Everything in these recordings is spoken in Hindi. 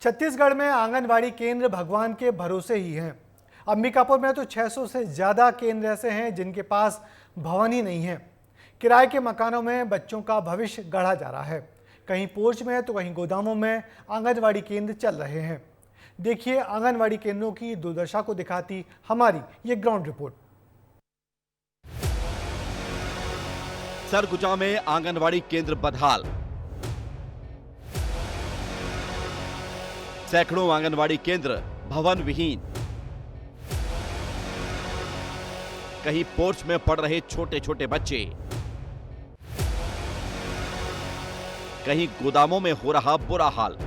छत्तीसगढ़ में आंगनवाड़ी केंद्र भगवान के भरोसे ही हैं। अंबिकापुर में तो 600 से ज़्यादा केंद्र ऐसे हैं जिनके पास भवन ही नहीं है। किराए के मकानों में बच्चों का भविष्य गढ़ा जा रहा है। कहीं पोर्च में तो कहीं गोदामों में आंगनवाड़ी केंद्र चल रहे हैं। देखिए आंगनवाड़ी केंद्रों की दुर्दशा को दिखाती हमारी ये ग्राउंड रिपोर्ट। सरगुजा में आंगनवाड़ी केंद्र बदहाल। सैकड़ों आंगनवाड़ी केंद्र भवन विहीन। कहीं पोर्च में पढ़ रहे छोटे छोटे बच्चे, कहीं गोदामों में हो रहा बुरा हाल।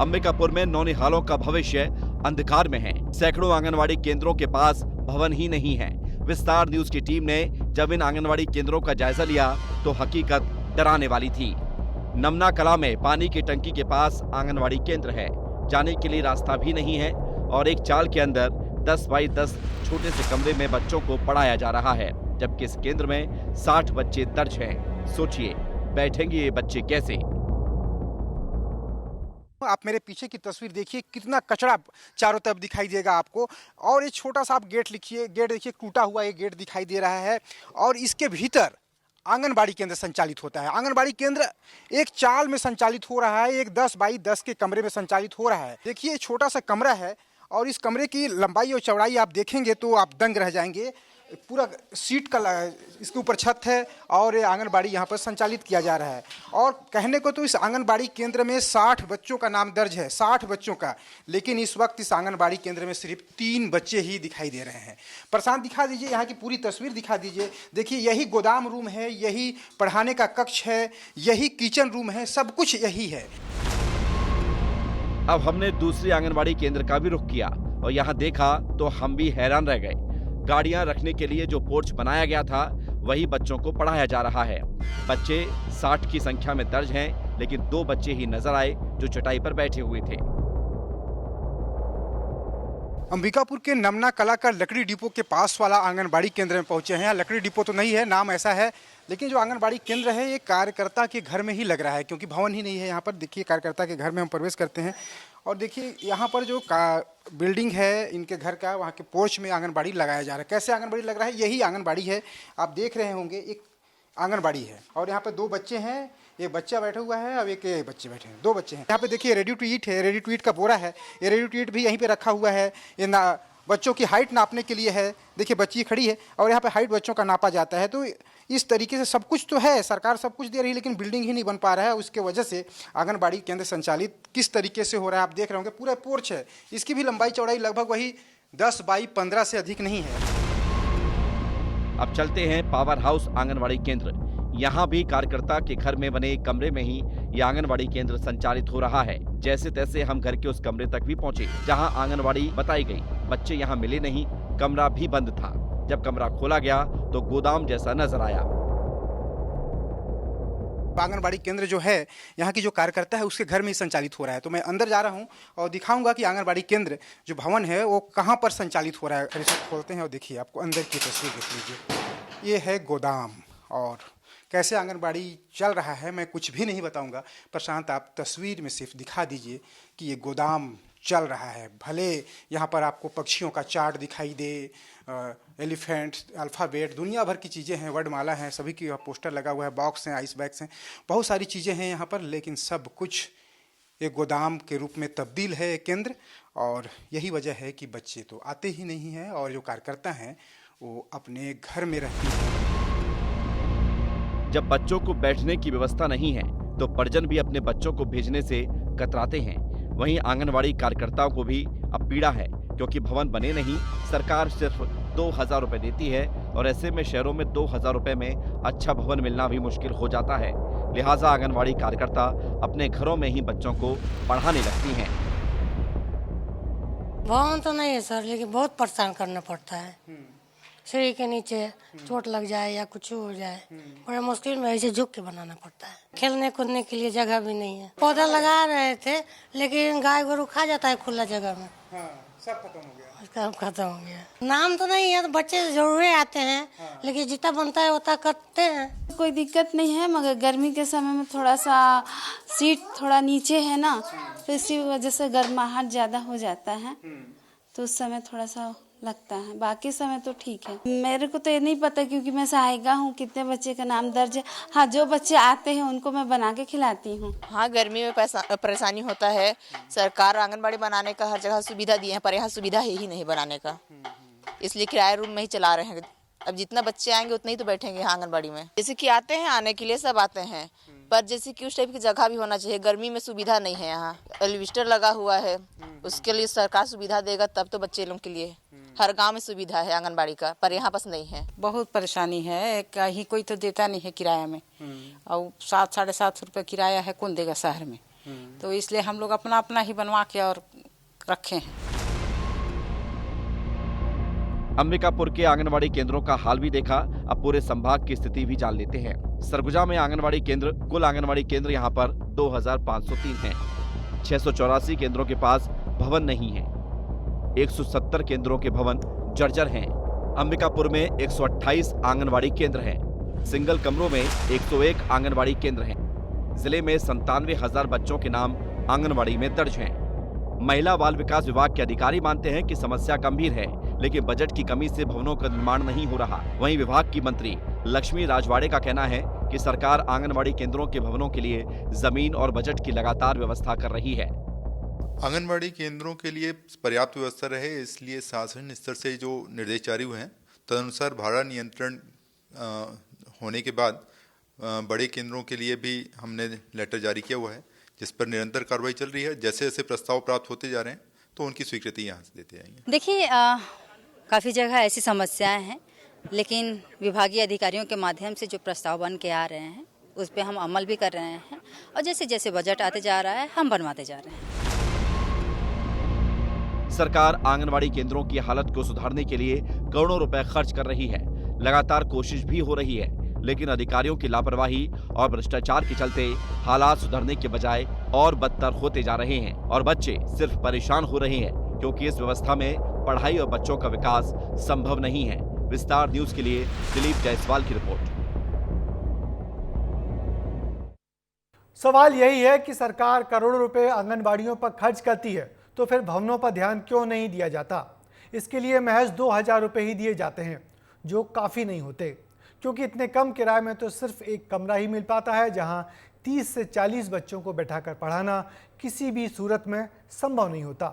अंबिकापुर में नौनिहालों का भविष्य अंधकार में है। सैकड़ों आंगनवाड़ी केंद्रों के पास भवन ही नहीं है। विस्तार न्यूज की टीम ने जब इन आंगनवाड़ी केंद्रों का जायजा लिया तो हकीकत डराने वाली थी। नमना कला में पानी की टंकी के पास आंगनवाड़ी केंद्र है। जाने के लिए रास्ता भी नहीं है और एक चाल के अंदर 10 बाई 10 छोटे से कमरे में बच्चों को पढ़ाया जा रहा है, जबकि इस केंद्र में 60 बच्चे दर्ज हैं। सोचिए बैठेंगे ये बच्चे कैसे? आप मेरे पीछे की तस्वीर देखिए, कितना कचरा चारों तरफ दिखाई देगा आपको। और ये छोटा सा आप गेट लिखिए, गेट देखिए टूटा हुआ ये गेट दिखाई दे रहा है। और इसके भीतर आंगनबाड़ी केंद्र संचालित होता है। आंगनबाड़ी केंद्र एक चाल में संचालित हो रहा है, एक 10 बाई 10 के कमरे में संचालित हो रहा है। देखिए छोटा सा कमरा है और इस कमरे की लंबाई और चौड़ाई आप देखेंगे तो आप दंग रह जाएंगे। पूरा सीट का इसके ऊपर छत है और ये आंगनबाड़ी यहाँ पर संचालित किया जा रहा है। और कहने को तो इस आंगनबाड़ी केंद्र में 60 बच्चों का नाम दर्ज है, 60 बच्चों का, लेकिन इस वक्त इस आंगनबाड़ी केंद्र में सिर्फ 3 बच्चे ही दिखाई दे रहे हैं। प्रशांत दिखा दीजिए, यहाँ की पूरी तस्वीर दिखा दीजिए। देखिए यही गोदाम रूम है, यही पढ़ाने का कक्ष है, यही किचन रूम है, सब कुछ यही है। अब हमने दूसरी आंगनवाड़ी केंद्र का भी रुख किया और यहाँ देखा तो हम भी हैरान रह गए। गाड़ियां रखने के लिए जो पोर्च बनाया गया था वही बच्चों को पढ़ाया जा रहा है। बच्चे 60 की संख्या में दर्ज हैं, लेकिन 2 बच्चे ही नजर आए जो चटाई पर बैठे हुए थे। अंबिकापुर के नमना कला का लकड़ी डिपो के पास वाला आंगनबाड़ी केंद्र में पहुंचे हैं। लकड़ी डिपो तो नहीं है, नाम ऐसा है, लेकिन जो आंगनबाड़ी केंद्र है ये कार्यकर्ता के घर में ही लग रहा है, क्योंकि भवन ही नहीं है यहाँ पर। देखिए कार्यकर्ता के घर में हम प्रवेश करते हैं और देखिए यहाँ पर जो बिल्डिंग है इनके घर का, वहाँ के पोर्च में आंगनबाड़ी लगाया जा रहा है। कैसे आंगनबाड़ी लग रहा है? यही आंगनबाड़ी है, आप देख रहे होंगे, एक आंगनबाड़ी है और यहाँ पर 2 बच्चे हैं। एक बच्चा बैठा हुआ है और एक बच्चे बैठे हैं, 2 बच्चे हैं। यहाँ पे देखिए रेडी टू ईट है, रेडी टू ईट का बोरा है, ये रेडी टू ईट भी यहीं पे रखा हुआ है। ये बच्चों की हाइट नापने के लिए है। देखिए बच्ची खड़ी है और यहाँ पे हाइट बच्चों का नापा जाता है। तो इस तरीके से सब कुछ तो है, सरकार सब कुछ दे रही है, लेकिन बिल्डिंग ही नहीं बन पा रहा है। उसके वजह से आंगनबाड़ी केंद्र संचालित किस तरीके से हो रहा है आप देख रहे होंगे। पूरा पोर्च है, इसकी भी लंबाई चौड़ाई लगभग वही 10 बाई 15 से अधिक नहीं है। अब चलते हैं पावर हाउस आंगनवाड़ी केंद्र। यहाँ भी कार्यकर्ता के घर में बने एक कमरे में ही ये आंगनवाड़ी केंद्र संचालित हो रहा है। जैसे तैसे हम घर के उस कमरे तक भी पहुँचे जहाँ आंगनवाड़ी बताई गई। बच्चे यहाँ मिले नहीं, कमरा भी बंद था। जब कमरा खोला गया तो गोदाम जैसा नजर आया। आंगनबाड़ी केंद्र जो है यहाँ की जो कार्यकर्ता है उसके घर में ही संचालित हो रहा है। तो मैं अंदर जा रहा हूँ और दिखाऊंगा कि आंगनबाड़ी केंद्र जो भवन है वो कहाँ पर संचालित हो रहा है। इसे खोलते हैं और देखिए आपको अंदर की तस्वीर देख लीजिए। ये है गोदाम और कैसे आंगनबाड़ी चल रहा है मैं कुछ भी नहीं बताऊंगा। प्रशांत आप तस्वीर में सिर्फ दिखा दीजिए कि ये गोदाम चल रहा है। भले यहाँ पर आपको पक्षियों का चार्ट दिखाई दे, एलिफेंट, अल्फ़ाबेट, दुनिया भर की चीज़ें हैं, वर्णमाला हैं, सभी की पोस्टर लगा हुआ है, बॉक्स हैं, आइस बैग्स हैं, बहुत सारी चीज़ें हैं यहाँ पर, लेकिन सब कुछ एक गोदाम के रूप में तब्दील है केंद्र। और यही वजह है कि बच्चे तो आते ही नहीं हैं और जो कार्यकर्ता हैं वो अपने घर में रहते हैं। जब बच्चों को बैठने की व्यवस्था नहीं है तो परिजन भी अपने बच्चों को भेजने से कतराते हैं। वहीं आंगनवाड़ी कार्यकर्ताओं को भी अब पीड़ा है, क्योंकि भवन बने नहीं। सरकार सिर्फ 2000 रुपए देती है और ऐसे में शहरों में 2000 रुपए में अच्छा भवन मिलना भी मुश्किल हो जाता है। लिहाजा आंगनवाड़ी कार्यकर्ता अपने घरों में ही बच्चों को पढ़ाने लगती हैं। भवन तो नहीं है सर, लेकिन बहुत परेशान करना पड़ता है। सीढ़ी के नीचे चोट लग जाए या कुछ हो जाए, बड़ा मुश्किल में ऐसे झुक के बनाना पड़ता है। खेलने कूदने के लिए जगह भी नहीं है। पौधा लगा रहे थे लेकिन गाय गोरू खा जाता है खुला जगह में। हाँ, सब खत्म हो गया। काम खत्म हो गया। नाम तो नहीं है, तो बच्चे जरूर आते हैं, लेकिन जितना बनता है उतना करते हैं। कोई दिक्कत नहीं है, मगर गर्मी के समय में थोड़ा सा सीट थोड़ा नीचे है ना, तो इसी वजह से गर्माहट ज़्यादा हो जाता है, तो उस समय थोड़ा सा लगता है। बाकी समय तो ठीक है। मेरे को तो ये नहीं पता क्योंकि मैं सहायिका हूँ, कितने बच्चे का नाम दर्ज है। हाँ, जो बच्चे आते हैं उनको मैं बना के खिलाती हूँ। हाँ, गर्मी में परेशानी होता है। सरकार आंगनबाड़ी बनाने का हर जगह सुविधा दिए हैं, पर यहाँ सुविधा है ही नहीं बनाने का, इसलिए किराए रूम में ही चला रहे हैं। अब जितना बच्चे आएंगे उतने ही तो बैठेंगे यहाँ आंगनबाड़ी में। जैसे कि आते हैं, आने के लिए सब आते हैं, पर जैसे कि उस टाइप की जगह भी होना चाहिए। गर्मी में सुविधा नहीं है, यहाँ एल्वेस्टर लगा हुआ है, उसके लिए सरकार सुविधा देगा तब तो बच्चे लोग के लिए। हर गांव में सुविधा है आंगनबाड़ी का, पर यहाँ पास नहीं है। बहुत परेशानी है, कहीं कोई तो देता नहीं है किराया में, और 700-750 रुपये किराया है, कौन देगा शहर में। तो इसलिए हम लोग अपना अपना ही बनवा के और रखे हैं। अंबिकापुर के आंगनवाड़ी केंद्रों का हाल भी देखा, अब पूरे संभाग की स्थिति भी जान लेते हैं। सरगुजा में आंगनवाड़ी केंद्र, कुल आंगनवाड़ी केंद्र यहाँ पर 2503 हैं। 684 केंद्रों के पास भवन नहीं है। 170 केंद्रों के भवन जर्जर हैं। अंबिकापुर में 128 आंगनवाड़ी केंद्र हैं। सिंगल कमरों में 101 आंगनवाड़ी केंद्र हैं। जिले में 97,000 बच्चों के नाम आंगनवाड़ी में दर्ज हैं। महिला बाल विकास विभाग के अधिकारी मानते हैं कि समस्या गंभीर है, लेकिन बजट की कमी से भवनों का निर्माण नहीं हो रहा। वहीं विभाग की मंत्री लक्ष्मी राजवाड़े का कहना है कि सरकार आंगनवाड़ी केंद्रों के भवनों के लिए जमीन और बजट की लगातार व्यवस्था कर रही है। आंगनबाड़ी केंद्रों के लिए पर्याप्त व्यवस्था रहे, इसलिए शासन स्तर से जो निर्देश जारी हुए हैं तदनुसार भाड़ा नियंत्रण होने के बाद बड़े केंद्रों के लिए भी हमने लेटर जारी किया हुआ है, जिस पर निरंतर कार्रवाई चल रही है। जैसे जैसे प्रस्ताव प्राप्त होते जा रहे हैं तो उनकी स्वीकृति यहाँ से देते जाएंगे। देखिए, काफ़ी जगह ऐसी समस्याएं हैं, लेकिन विभागीय अधिकारियों के माध्यम से जो प्रस्ताव बन के आ रहे हैं उस पर हम अमल भी कर रहे हैं, और जैसे जैसे बजट आते जा रहा है हम बनवाते जा रहे हैं। सरकार आंगनवाड़ी केंद्रों की हालत को सुधारने के लिए करोड़ों रुपए खर्च कर रही है। लगातार कोशिश भी हो रही है, लेकिन अधिकारियों की लापरवाही और भ्रष्टाचार के चलते हालात सुधरने के बजाय और बदतर होते जा रहे हैं, और बच्चे सिर्फ परेशान हो रहे हैं, क्योंकि इस व्यवस्था में पढ़ाई और बच्चों का विकास संभव नहीं है। विस्तार न्यूज के लिए दिलीप जायसवाल की रिपोर्ट। सवाल यही है कि सरकार करोड़ों रुपए आंगनबाड़ियों पर खर्च करती है, तो फिर भवनों पर ध्यान क्यों नहीं दिया जाता। इसके लिए महज 2000 रुपये ही दिए जाते हैं, जो काफ़ी नहीं होते, क्योंकि इतने कम किराए में तो सिर्फ एक कमरा ही मिल पाता है, जहां 30 से 40 बच्चों को बैठाकर पढ़ाना किसी भी सूरत में संभव नहीं होता।